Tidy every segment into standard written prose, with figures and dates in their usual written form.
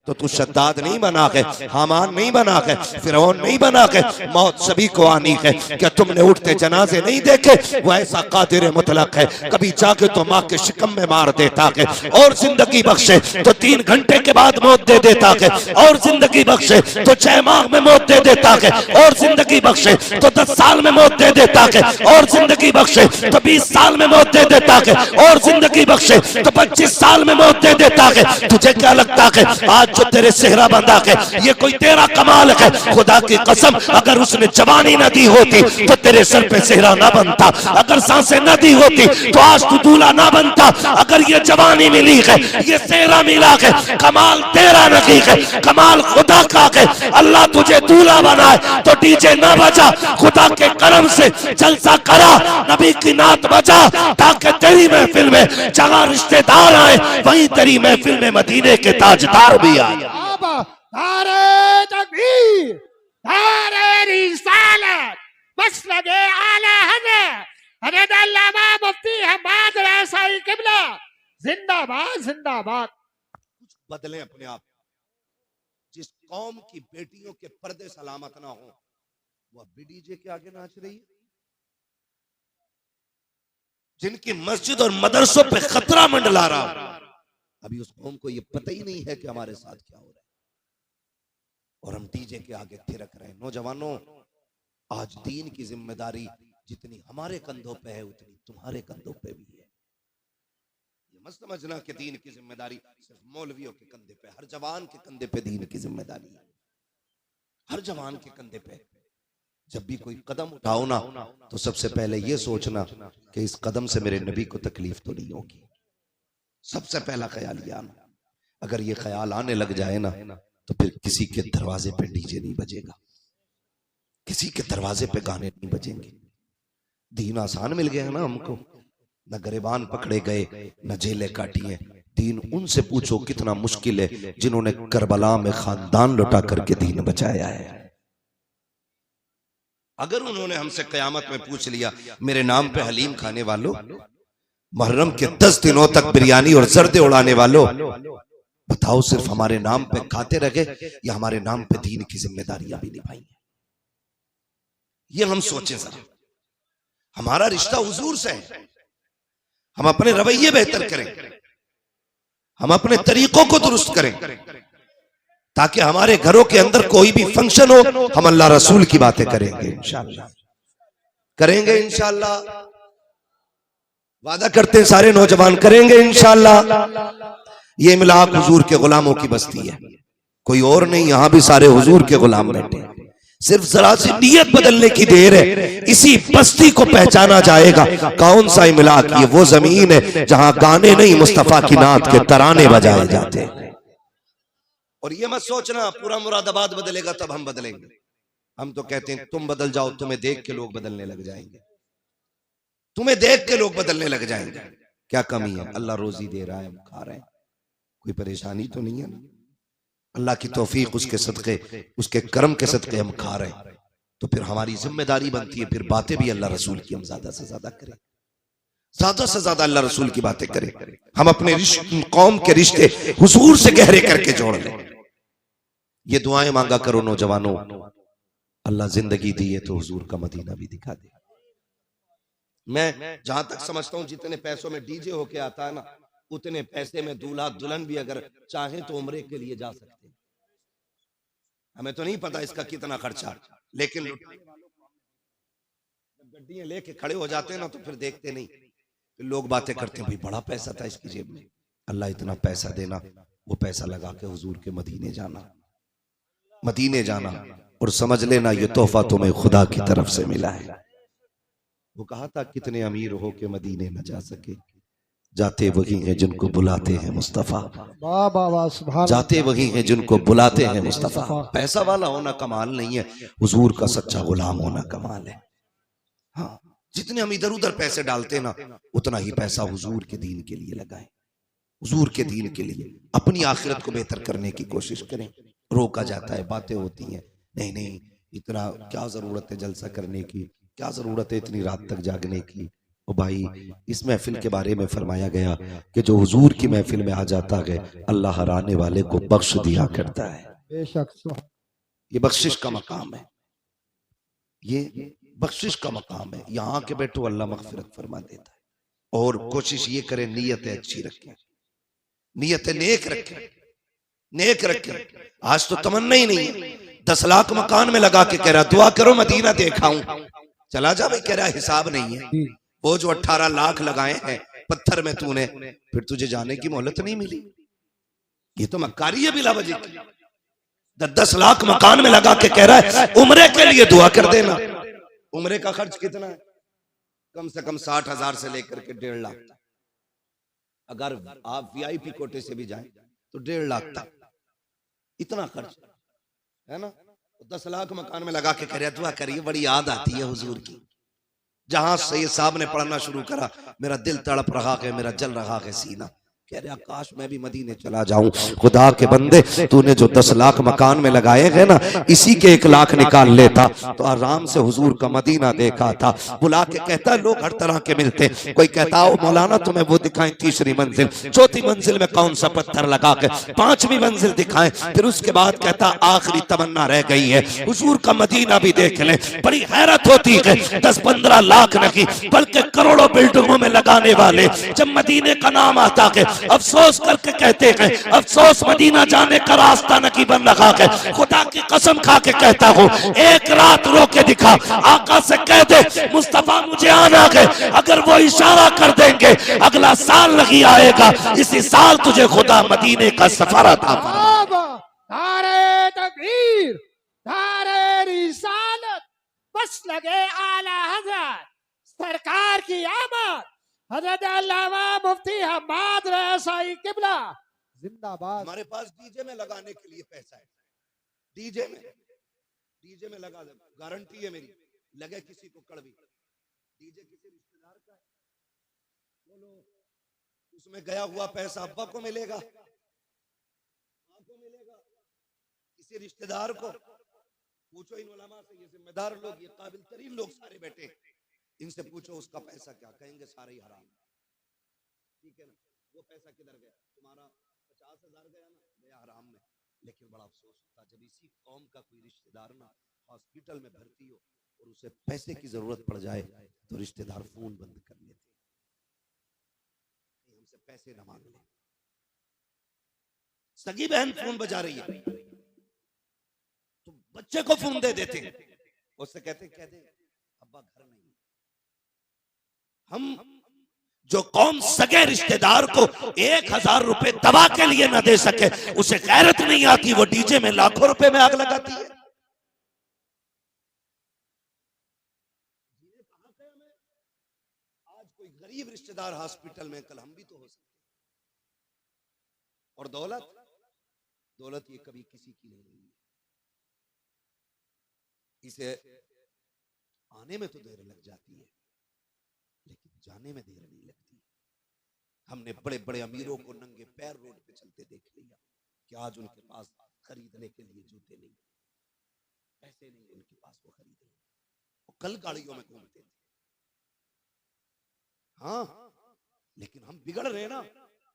तो तू शद्दाद नहीं बना के, हामान नहीं बना के, फिरौन नहीं बना के, मौत सभी को आनी है। क्या तुमने उठते जनाजे नहीं देखे? वो ऐसा कादिर मुतलक है, कभी जाके तो माँ के शिकम में मार देता है और जिंदगी बख्शे तो 3 घंटे के बाद मौत दे देता है, और जिंदगी बख्शे तो 6 माह में मौत दे देता है, और जिंदगी बख्शे तो 10 साल में मौत दे देता है, और जिंदगी बख्शे तो 20 साल में मौत दे देता है, और जिंदगी बख्शे तो 25 साल में मौत दे देता है। तुझे क्या लगता है आज जो तेरे सेहरा बंधा है ये कोई तेरा कमाल है? खुदा की कसम अगर उसने जवानी न दी होती तो तेरे सर पे सेहरा ना बनता, अगर सांसें न दी होती तो आज तू दूल्हा ना बनता। अगर ये जवानी मिली है, ये सेहरा मिला है, कमाल तेरा नहीं है, कमाल खुदा का है। अल्लाह तुझे दूल्हा बनाए तो डीजे ना बजा, खुदा के करम से जलसा करा, नबी की नात बजा, ताकि तेरी महफिल में जहां रिश्तेदार आए वहीं तेरी महफिल में मदीने के ताजदार भी आए। नारे तकबीर, नारे रिसालत, बस लगे आला हज़रत हज़रत अल्लामा मुफ्ती हम्माद रसाई किबला जिंदाबाद जिंदाबाद। कुछ बदलें अपने आप। जिस कौम की बेटियों के पर्दे सलामत ना हो वो अब भी डीजे के आगे नाच रही है। जिनकी मस्जिद और मदरसों पे खतरा मंडला रहा, अभी उस कौम को ये पता ही नहीं है कि हमारे साथ क्या हो रहा है, और हम डीजे के आगे थिरक रहे हैं। नौजवानों, आज दीन की जिम्मेदारी जितनी हमारे कंधों पे है उतनी तुम्हारे कंधों पे भी है। ये मत समझना कि दीन की जिम्मेदारी सिर्फ मौलवियों के कंधे पे, हर जवान के कंधे पे दीन की जिम्मेदारी है। हर जवान के कंधे पे जब भी कोई कदम उठाओ ना तो सबसे पहले ये सोचना कि इस कदम से मेरे नबी को तकलीफ तो नहीं होगी। सबसे पहला ख्याल ये आना। अगर ये ख्याल आने लग जाए ना तो फिर किसी के दरवाजे पे डीजे नहीं बजेगा, किसी के दरवाजे पे गाने नहीं बजेंगे। दीन आसान मिल गया ना हमको, न गरेबान पकड़े गए न जेलें काटी हैं। दीन उनसे पूछो कितना मुश्किल है जिन्होंने करबला में खानदान लुटा करके दीन बचाया है। अगर उन्होंने हमसे कयामत में पूछ लिया मेरे नाम पे हलीम खाने वालों, मुहर्रम के 10 दिनों तक बिरयानी और जर्दे उड़ाने वालों, बताओ सिर्फ हमारे नाम पे खाते रहे या हमारे नाम पे दीन की जिम्मेदारियां भी निभाई? ये हम सोचें जरा। हमारा रिश्ता हुजूर से है, हम अपने रवैये बेहतर करें, हम अपने तरीकों को दुरुस्त करें, ताकि हमारे घरों के अंदर कोई भी फंक्शन हो हम अल्लाह रसूल की बातें करेंगे। इंशाअल्लाह करेंगे, इंशाअल्लाह वादा करते हैं सारे नौजवान, करेंगे इंशाअल्लाह। ये इमलाक हुजूर के गुलामों की बस्ती है, कोई और नहीं। यहां भी सारे हुजूर के गुलाम बैठे, सिर्फ जरा सी नियत बदलने की देर है। इसी बस्ती को पहचाना जाएगा कौन सा इमलाक। ये वो जमीन है जहां गाने नहीं मुस्तफा की नात के तराने बजाए जाते हैं। और ये मत सोचना पूरा मुरादाबाद बदलेगा तब हम बदलेंगे। हम तो कहते हैं तुम बदल जाओ, तुम्हें देख के लोग बदलने लग जाएंगे, तुम्हें देख के लोग बदलने लग जाएंगे। क्या कमी है? अल्लाह रोजी दे रहा है, हम खा रहे हैं, कोई परेशानी तो नहीं है ना? अल्लाह की तौफीक, उसके सदके, उसके करम के सदके हम खा रहे हैं। तो फिर हमारी जिम्मेदारी बनती है फिर बातें भी अल्लाह रसूल की हम ज्यादा से ज्यादा करें, ज्यादा से ज्यादा अल्लाह रसूल की बातें करें। हम अपने कौम के रिश्ते हुजूर से गहरे करके जोड़ लें। ये दुआएं मांगा करो नौजवानों, अल्लाह जिंदगी दी है तो हुजूर का मदीना भी दिखा दे। मैं जहां तक समझता हूं जितने पैसों में डीजे होके आता है ना, उतने पैसे में दूल्हा दुल्हन भी अगर चाहे तो उम्रे के लिए जा सकते हैं। हमें तो नहीं पता इसका कितना खर्चा, लेकिन गड्डियां लेके खड़े हो जाते हैं ना तो फिर देखते नहीं, फिर लोग बातें करते हैं भाई बड़ा पैसा था इसकी जेब में। अल्लाह इतना पैसा देना, वो पैसा लगा के हुजूर के मदीने जाना, मदीने जाना, और समझ लेना ये तोहफा तुम्हें खुदा की तरफ से मिला है। वो कहा था कितने अमीर हो के मदीने न जा सके, जाते वही हैं जिनको बुलाते हैं मुस्तफा, जाते वही हैं जिनको बुलाते हैं मुस्तफा। पैसा वाला होना कमाल नहीं है, हुजूर का सच्चा गुलाम होना कमाल है। हाँ, जितने हम इधर उधर पैसे डालते हैं ना, उतना ही पैसा हुजूर के दीन के लिए लगाएं, हुजूर के दीन के लिए। अपनी आखिरत को बेहतर करने की कोशिश करें। रोका जाता है, बातें होती हैं, नहीं नहीं इतना क्या जरूरत है जलसा करने की, क्या जरूरत है इतनी रात तक जागने की, ओ भाई, इस महफिल के बारे में फरमाया गया कि जो हुजूर की महफिल में आ जाता है अल्लाह हराने वाले को बख्श दिया करता है। बेशक ये बख्शिश का मकाम है, ये बख्शिश का मकाम है। यहाँ के बैठो अल्लाह मगफिरत फरमा देता है। और कोशिश ये करें नीयतें अच्छी रखें, नीयतें नेक रखें, नेक रखें। आज तो तमन्ना ही नहीं है, 10 लाख मकान में लगा के कह रहा दुआ करो मदीना देखाऊं, चला जा भाई, कह रहा हिसाब नहीं है। वो जो 18 लाख लगाए हैं पत्थर में तूने, फिर तुझे जाने की मोहलत नहीं मिली। ये तो मक्कारी है बिला वजह की। 10 लाख मकान में लगा के कह रहा है उम्रे के लिए दुआ कर देना। उम्रे का खर्च कितना है? कम से कम 60,000 से लेकर के 1.5 लाख तक। अगर आप VIP कोटे से भी जाएं तो 1.5 लाख तक, इतना खर्च है ना। 10 लाख मकान में लगा के कह रहा दुआ करिए, बड़ी याद आती है हुजूर की। जहां सैयद साहब ने पढ़ना शुरू करा मेरा दिल तड़प रहा है, मेरा जल रहा है सीना। कह रहे काश मैं भी मदीने चला जाऊं। खुदा के बंदे, तूने जो 10 लाख मकान में लगाए हैं ना, इसी के 1 लाख निकाल लेता तो आराम से हुजूर का मदीना देखा था। बुला के कहता लोग हर तरह के मिलते, कोई कहता हो मौलाना तुम्हें वो दिखाएं 3री मंजिल, 4थी मंजिल में कौन सा पत्थर लगा के, 5वीं मंजिल दिखाएं। फिर उसके बाद कहता आखिरी तमन्ना रह गई है हुजूर का मदीना भी देख ले। बड़ी हैरत होती है, 10-15 लाख नहीं बल्कि करोड़ों बिल्डिंगों में लगाने वाले जब मदीने का नाम आता है अफसोस करके कहते हैं अफसोस मदीना जाने का रास्ता नहीं बन रहा है। खुदा की कसम खा के कहता हूँ, एक रात रो के दिखा, आका से कह दे मुस्तफा मुझे आना है। अगर वो इशारा कर देंगे अगला साल नहीं आएगा, इसी साल तुझे खुदा मदीने का सफर अता फरमाएगा। नारे तकबीर, नारे रिसालत, बस लगे आला हज़रत सरकार की आमद। हज़रत अल्लामा मुफ्ती हम्माद रसाई किबला जिंदाबाद। हमारे पास डीजे में लगाने के लिए पैसा है, डीजे में लगा दे, गारंटी है मेरी। लगे किसी को कड़वी, डीजे किसी रिश्तेदार का है, बोलो उसमें गया हुआ पैसा अब्बा को मिलेगा, मां को मिलेगा, किसी रिश्तेदार को। पूछो इन उलमा से, ये जिम्मेदार लोग, ये काबिल तरीन लोग सारे बैठे हैं, इनसे पूछो उसका पैसा क्या, कहेंगे सारे ही हराम। ठीक है ना, वो पैसा किधर गया? तुम्हारा 50,000 गया ना, गया हराम में। लेकिन बड़ा अफसोस होता जब इसी कौम का कोई रिश्तेदार ना हॉस्पिटल में भर्ती हो और उसे पैसे की जरूरत पड़ जाए तो रिश्तेदार फोन बंद कर लेते, हमसे पैसे न मांग ले। सगी बहन फोन बजा रही है तो बच्चे को फोन दे देते हैं, उससे कहते कह दे अब्बा घर नहीं। हम जो कौम सगे रिश्तेदार को 1,000 रुपए दवा के लिए न दे सके, उसे गैरत नहीं आती, वो डीजे में लाखों रुपए में आग लगाती है। आज कोई गरीब रिश्तेदार हॉस्पिटल में, कल हम भी तो हो सकते। और दौलत ये कभी किसी की नहीं हुई, इसे आने में तो देर लग जाती है लेकिन जाने में देर नहीं लगती। हमने बड़े बड़े अमीरों को नंगे पैर रोड पे चलते देख लिया कि आज उनके पास खरीदने के लिए जूते नहीं, पैसे नहीं उनके पास वो खरीदने, वो कल गाड़ियों में घूमते थे। हाँ, लेकिन हम बिगड़ रहे ना।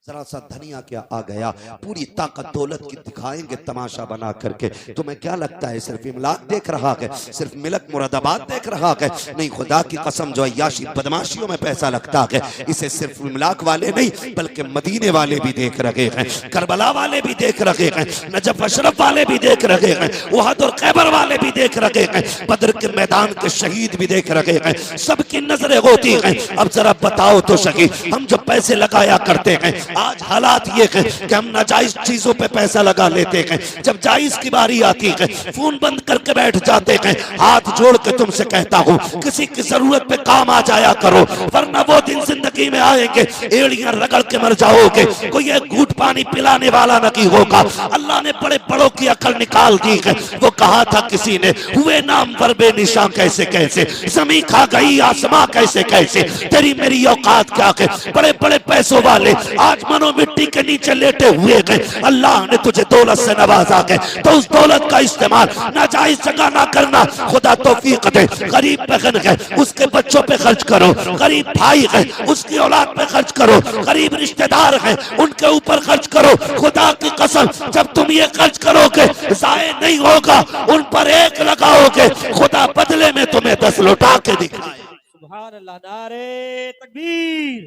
जरा सा धनिया क्या आ गया, पूरी ताकत दौलत की दिखाएंगे तमाशा बना करके। तुम्हें क्या लगता है सिर्फ इमलाक देख रहा है, सिर्फ मिलक मुरादाबाद देख रहा है? नहीं, खुदा की कसम जो अय्याशी बदमाशियों में पैसा लगता है, इसे सिर्फ इमलाक वाले नहीं बल्कि मदीने वाले भी देख रहे हैं, करबला वाले भी देख रहे हैं, नजफ अशरफ वाले भी देख रहे हैं, उहद और खैबर वाले भी देख रहे हैं, बदर के मैदान के शहीद भी देख रहे हैं। सबकी नजरें होती हैं। अब जरा बताओ तो सही, हम जो पैसे लगाया करते हैं, आज हालात ये है कि हम नाजायज चीजों पे पैसा लगा लेते हैं। जब जायज की बारी आती है फोन बंद करके बैठ जाते हैं। हाथ जोड़ के तुमसे कहता हूँ, किसी की जरूरत पे काम आ जाया करो, वरना वो दिन जिंदगी में आएंगे एड़ियां रगड़ के मर जाओगे, कोई एक घूंट पानी पिलाने वाला नहीं होगा। अल्लाह ने बड़े बड़ों की अकल निकाल दी है। वो कहा था किसी ने, हुए नाम पर बेनिशां कैसे कैसे, जमी खा गई आसमां कैसे कैसे, तेरी मेरी औकात क्या है? बड़े बड़े पैसों वाले आज मनो मिट्टी के नीचे लेटे हुए गए, अल्लाह ने तुझे दौलत से नवाजा गए, तो उस दौलत का इस्तेमाल नाजायज जगह ना करना। खुदा तौफीक दे। गरीब बहन है उसके बच्चों पे खर्च करो, गरीब भाई है उसकी औलाद पे खर्च करो, गरीब रिश्तेदार है उनके ऊपर खर्च करो। खुदा की कसम जब तुम ये खर्च करोगे जाए नहीं होगा, उन पर एक लगाओगे, खुदा बदले में तुम्हें 10 लौटा के दिखाए। सुभान अल्लाह। नारे तकबीर,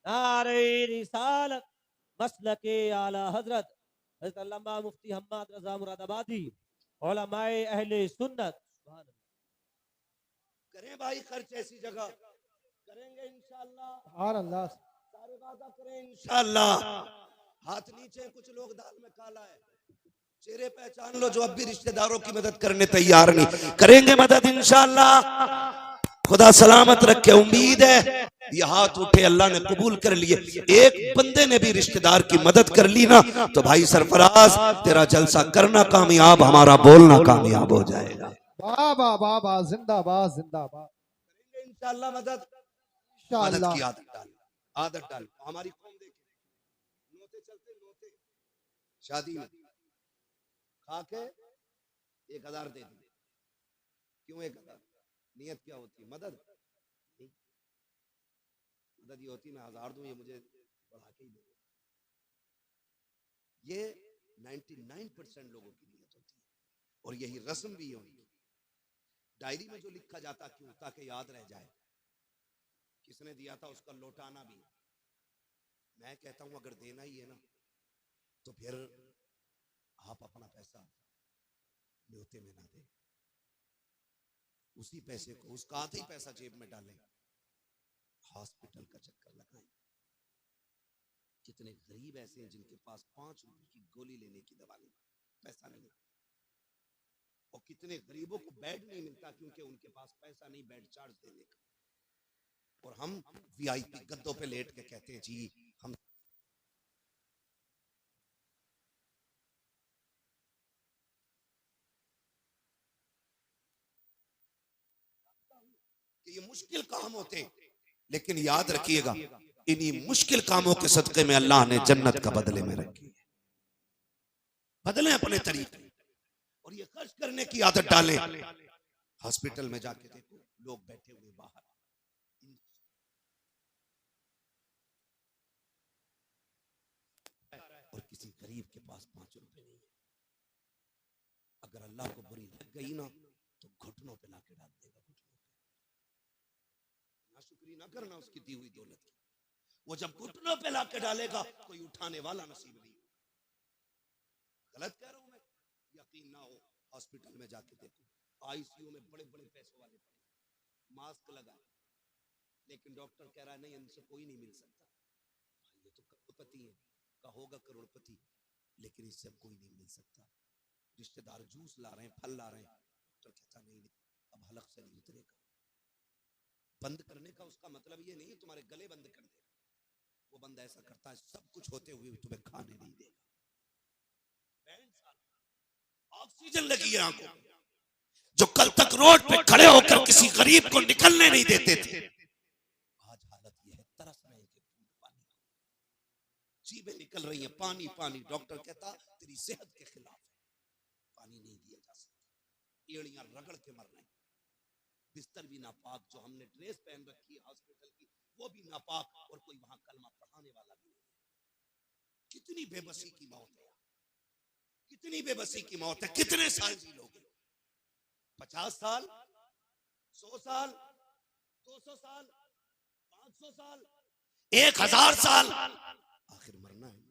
नारे रिसालत, मसलके आला हजरत हजरत अल्लामा मुफ्ती हम्माद रजा मुरादाबादी, उलमाए अहले सुन्नत। सुभान अल्लाह। करें भाई खर्च ऐसी जगह करेंगे इंशाअल्लाह, सुभान अल्लाह। सारे वादा करें इंशाअल्लाह। हाथ नीचे, कुछ लोग दाल में काला है, चेहरे पहचान लो जो अब भी रिश्तेदारों की मदद करने तैयार नहीं, करेंगे मदद इंशाअल्लाह। खुदा सलामत रखे। उम्मीद है ये हाथ उठे अल्लाह ने कबूल कर लिए। एक बंदे ने भी रिश्तेदार की मदद कर ली ना तो भाई सरफराज तेरा जलसा करना कामयाब, हमारा बोलना कामयाब हो जाएगा। बाबा बाबा जिंदाबाद जिंदाबाद। करेंगे इंशाअल्लाह मदद। मदद इंशाअल्लाह। की आदत डाल, आदत डाल। हमारी कौम देखे नोते चलते, नोते शादी में खा के 1000 दे दी। क्यों 1000? नियत क्या होती है? मदद। मदद ये होती है मैं 1000 दूं, ये मुझे बढ़ा के ही दे। ये 99% लोगों की नियत होती है और यही रस्म भी है उनकी। डायरी में जो लिखा जाता क्यों? ताकि याद रह जाए किसने दिया था, उसका लौटाना भी। मैं कहता हूं अगर देना ही है ना तो फिर आप अपना पैसा न्योते में ना दें, उसी पैसे को, उसका आधा ही पैसा जेब में डालें, हॉस्पिटल का चक्कर लगाएं। कितने गरीब ऐसे हैं जिनके पास 5 रुपए की गोली लेने की दवा नहीं, पैसा नहीं, और कितने गरीबों को बेड नहीं मिलता क्योंकि उनके पास पैसा नहीं बेड चार्ज देने का। और हम वीआईपी गद्दों पे लेट के कहते हैं जी हम। ये मुश्किल काम होते हैं, लेकिन याद रखिएगा इन्हीं मुश्किल कामों के सदके में अल्लाह ने जन्नत का बदले में रखी है। बदलें अपने तरीके और ये खर्च करने की आदत डालें। हॉस्पिटल में जाके देखो लोग बैठे हुए बाहर, और किसी गरीब के पास 5 रुपए नहीं है। अगर अल्लाह को बुरी लग गई ना तो घुटनों पे लाके डाल देगा, घुटनों पे। नाशुक्री ना करना उसकी दी हुई दौलत की। वो जब घुटनों पे लाके डालेगा कोई उठाने वाला नसीब नहीं। गलत कह रहा हूं मैं? यकीन ना हो हॉस्पिटल में जाके देखो, आईसीयू में बड़े बड़े पैसों वाले पड़े, मास्क लगाए, लेकिन डॉक्टर कह रहा है नहीं इनसे कोई नहीं मिल सकता। ये तो करोड़पति है, होगा करोड़पति, लेकिन इससे कोई नहीं मिल सकता। रिश्तेदार जूस ला रहे हैं, फल ला रहे हैं, डॉक्टर कहता नहीं अब हलक से नहीं उतरेगा। बंद करने का उसका मतलब ये नहीं तुम्हारे गले बंद कर दे, वो बंद ऐसा करता है सब कुछ होते हुए भी तुम्हें खाने नहीं देगा। ऑक्सीजन लगी है आंखों, जो कल तक रोड पे खड़े होकर किसी गरीब को निकलने नहीं देते थे, आज हालत ये है तरस रहे हैं पानी, जीभें निकल रही हैं पानी पानी। डॉक्टर कहता तेरी सेहत के खिलाफ है, पानी नहीं दिया जा सकता, एड़ियां रगड़ के मर रहे हैं, बिस्तर भी नापाक, जो हमने ड्रेस पहन रखी है हॉस्पिटल की वो भी नापाक, और कोई वहां कलमा पढ़ाने वाला भी नहीं। कितनी बेबसी की मौत है, कितनी बेबसी की मौत है। कितने साल जी लोगे? 50 साल, 100 साल, 200 साल, 500 साल, 1000 साल, आखिर मरना है।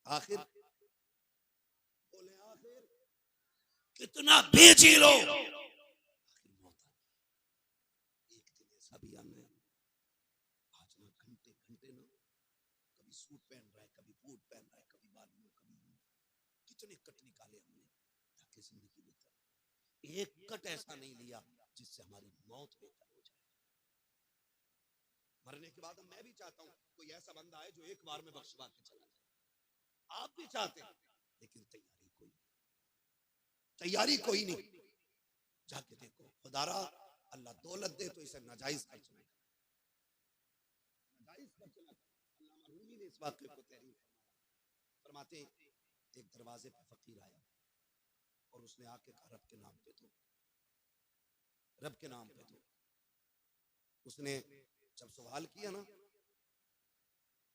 आखिर बोले आखिर कितना बेची लो, आखिर मौत आनी। एक दिन ऐसा भी आना है, आज ना घंटे घंटे ना, कभी सूट पहन रहा है, कभी बूट पहन रहा है, कभी बाल में, कभी कितने कट निकाले हमने ताकि जिंदगी बेहतर। एक कट ऐसा नहीं लिया जिससे हमारी मौत बेहतर हो जाए। मरने के बाद मैं भी चाहता हूं कोई ऐसा बंदा है जो एक बार में बख्शवा के चला जाए। आप भी चाहते हैं, लेकिन तैयारी कोई नहीं। जाके देखो खुदारा अल्लाह दौलत दे तो इसे नाजायज खर्च नहीं, नाजायज खर्च ना। इस वाक़े को तहरीर फरमाते हैं, एक दरवाजे पे फकीर आया और उसने आके कहा रब के नाम पे दो, रब के नाम पे दो। उसने जब सवाल किया ना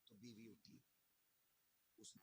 तो बीवी उठी, उसने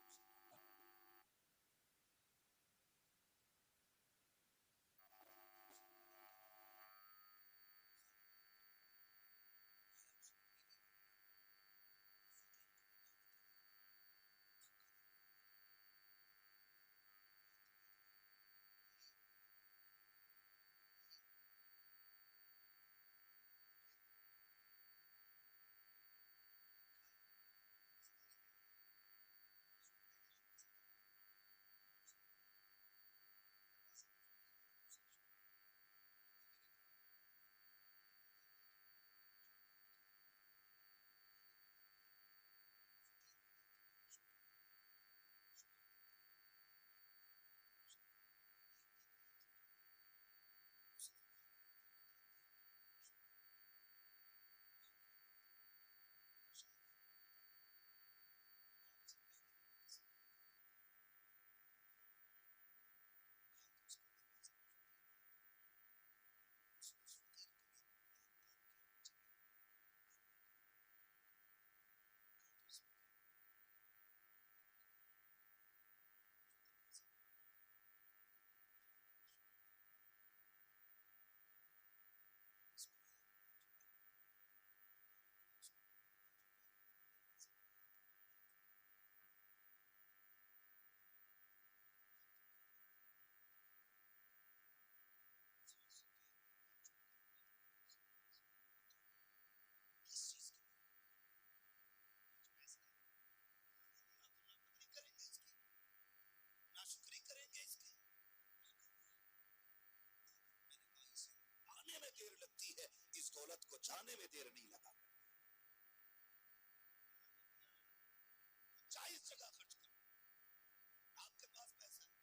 नाशुक्री करेंगे इसकी, आने में देर लगती है, इस दौलत को जाने में देर नहीं लगा। जायज जगह खर्च करो, आपके पास पैसा है,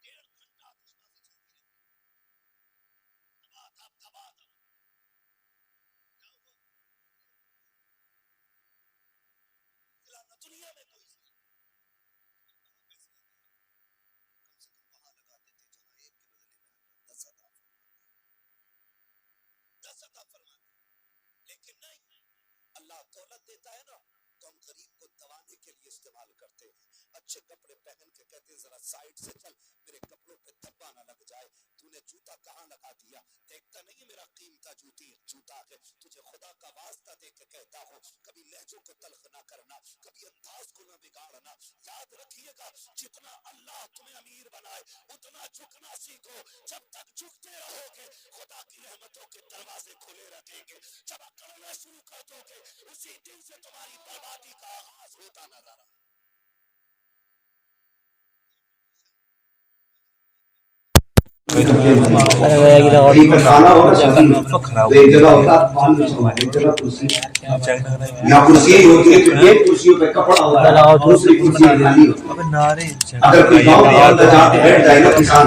1.5 घंटा आतिशबाजी चलती रहती है, दबा दुनिया में कोई पैसे लेते हैं, कम से कम वहां लगा देते जहां एक के बदले में 10 अता फरमाते। लेकिन नहीं, अल्लाह दौलत देता है ना तो हम गरीब को दबाने के लिए इस्तेमाल करते हैं। अच्छे कपड़े पहन के कहते हैं जरा साइड से चल, मेरे कपड़ों पे धब्बा ना लग जाए। तूने जूता कहाँ लगा दिया, देखता नहीं मेरा कीमता जूता है। तुझे खुदा का वास्ता दे के कहता हूँ, कभी लहजों को तल्ख ना करना, कभी अंदाज को ना बिगाड़ना। याद रखिएगा, जितना अल्लाह तुम्हें अमीर बनाए उतना झुकना सीखो। जब तक झुकते रहोगे खुदा की रहमतों के दरवाजे खुले रखेंगे। जब अकड़ना शुरू कर दोगे उसी दिन से तुम्हारी बर्बादी का आगाज होता नजर आए। एक जगह होता एक जगह कुर्सी या कुर्सी होती है, तो एक कुर्सियों पे कपड़ा होता है, दूसरी कुर्सी खाली होती है। अगर कोई गाँव के अंदर जाके बैठ जाए ना किसान